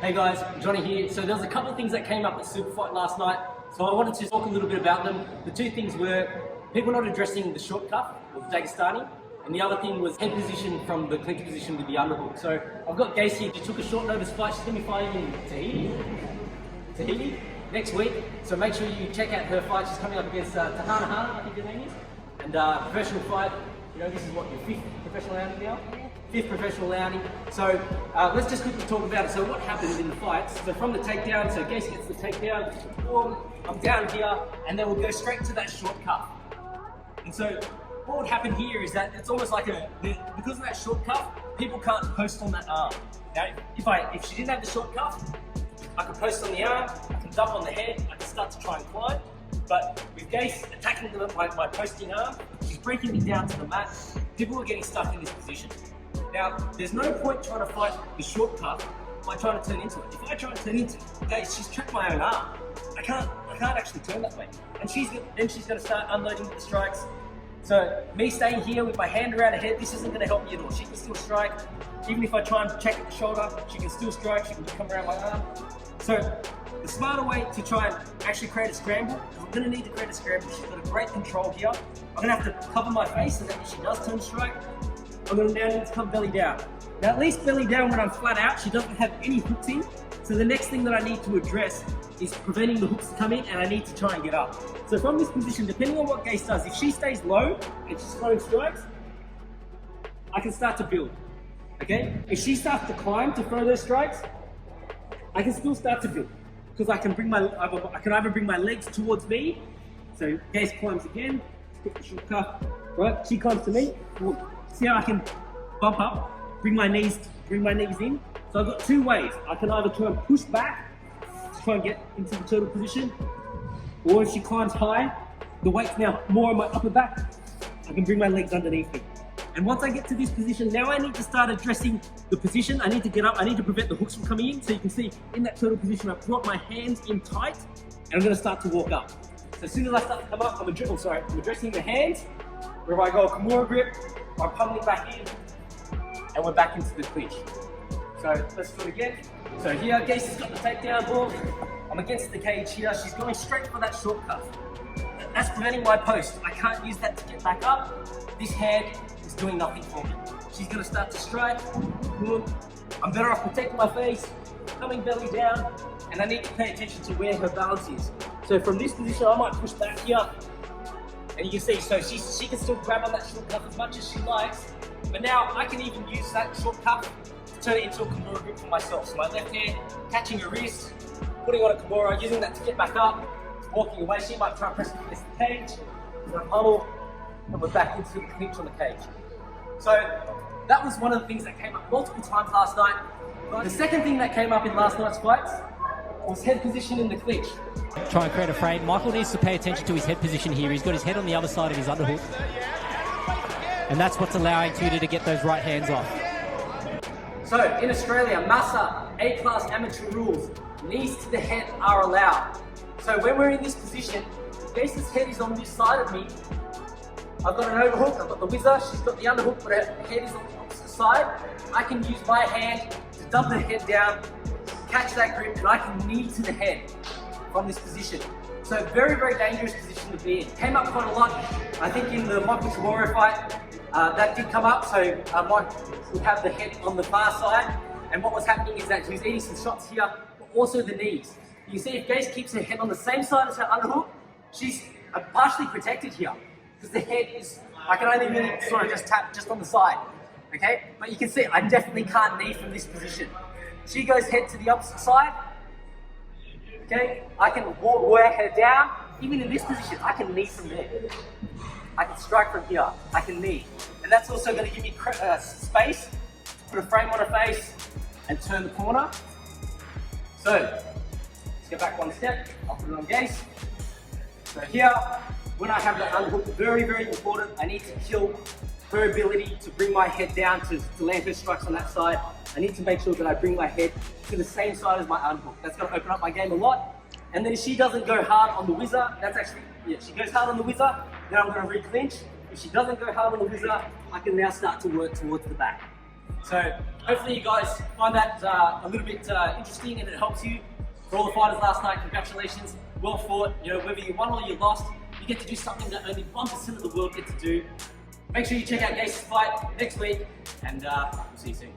Hey guys, Johnny here. So there was a couple of things that came up at Superfight last night, so I wanted to talk a little bit about them. The two things were people not addressing the short cuff with Dagestani, and the other thing was head position from the clinch position with the underhook. So I've got Gase here. She took a short notice fight. She's going to be fighting in Tahiti next week. So make sure you check out her fight. She's coming up against Tahiti, I think her name is. And professional fight. You know, this is what, your fifth professional outing now? Fifth professional outing. So let's just quickly talk about it. So what happened in the fights? So from the takedown, so Gase gets the takedown, boom, I'm down here, and then we'll go straight to that short cuff. And so what would happen here is that it's almost like because of that short cuff, people can't post on that arm. Now, if she didn't have the short cuff, I could post on the arm, I can dump on the head, I can start to try and climb. But with Gase attacking my posting arm, she's breaking me down to the mat. People are getting stuck in this position. Now, there's no point trying to fight the short cuff by trying to turn into it. If I try to turn into it, Gase, she's trapped my own arm. I can't actually turn that way. And she's going to start unloading with the strikes. So me staying here with my hand around her head, this isn't going to help me at all. She can still strike. Even if I try and check at the shoulder, she can still strike. She can come around my arm. So the smarter way to try and actually create a scramble, because I'm going to need to create a scramble. She's got a great control here. I'm going to have to cover my face so that if she does turn strike, I'm going to now need to come belly down. Now at least belly down when I'm flat out, she doesn't have any hooks in. So the next thing that I need to address is preventing the hooks to come in, and I need to try and get up. So from this position, depending on what Gase does, if she stays low and she's throwing strikes, I can start to build, okay? If she starts to climb to throw those strikes, I can still start to build. Because I can either bring my legs towards me, so Gase climbs again, put the short cuff, right? She climbs to me. See how I can bump up, bring my knees in. So I've got two ways. I can either try and push back to try and get into the turtle position, or if she climbs high, the weight's now more on my upper back, I can bring my legs underneath me. And once I get to this position, now I need to start addressing the position. I need to get up, I need to prevent the hooks from coming in. So you can see in that turtle position, I've brought my hands in tight, and I'm gonna start to walk up. So as soon as I start to come up, I'm addressing the hands, where I go Kimura grip, I'm pummeling back in, and we're back into the clinch. So let's do it again. So here, Gase has got the takedown ball. I'm against the cage here. She's going straight for that short cuff. That's preventing my post. I can't use that to get back up. This hand is doing nothing for me. She's going to start to strike. I'm better off protecting my face, coming belly down, and I need to pay attention to where her balance is. So from this position, I might push back here. And you can see, so she can still grab on that short cuff as much as she likes, but now I can even use that short cuff to turn it into a Kimura grip for myself. So my left hand catching her wrist, putting on a Kimura, using that to get back up, walking away. She might try and press against the cage, so pummel, and we're back into the clinch on the cage. So that was one of the things that came up multiple times last night. The second thing that came up in last night's fights was head position in the clinch. Try and create a frame. Michael needs to pay attention to his head position here. He's got his head on the other side of his underhook. And that's what's allowing Tuta to get those right hands off. So in Australia, Massa A-class amateur rules, knees to the head are allowed. So when we're in this position, Gase's head is on this side of me. I've got an overhook, I've got the whizzer, she's got the underhook, but her head is on the opposite side. I can use my hand to dump her head down, catch that grip, and I can knee to the head from this position. So very, very dangerous position to be in. Came up quite a lot, I think in the Michael Chamorro fight, that did come up. So Mike would have the head on the far side, and what was happening is that he was eating some shots here, but also the knees. You see if Gase keeps her head on the same side as her underhook, she's partially protected here, because the head is, I can only really sort of just tap just on the side, okay? But you can see I definitely can't knee from this position. She goes head to the opposite side, okay? I can wear her down. Even in this position, I can knee from there. I can strike from here, I can knee. And that's also gonna give me space to put a frame on her face and turn the corner. So, let's get back one step. I'll put it on Gase. So here, when I have that underhook, very, very important, I need to kill her ability to bring my head down to land her strikes on that side. I need to make sure that I bring my head to the same side as my underhook. That's going to open up my game a lot. And then if she doesn't go hard on the whizzer, that's actually, yeah, she goes hard on the whizzer, then I'm going to re-clinch. If she doesn't go hard on the whizzer, I can now start to work towards the back. So hopefully you guys find that a little bit interesting and it helps you. For all the fighters last night, congratulations, well fought. You know, whether you won or you lost, you get to do something that only 1% of the world get to do. Make sure you check out Gase's fight next week, and we'll see you soon.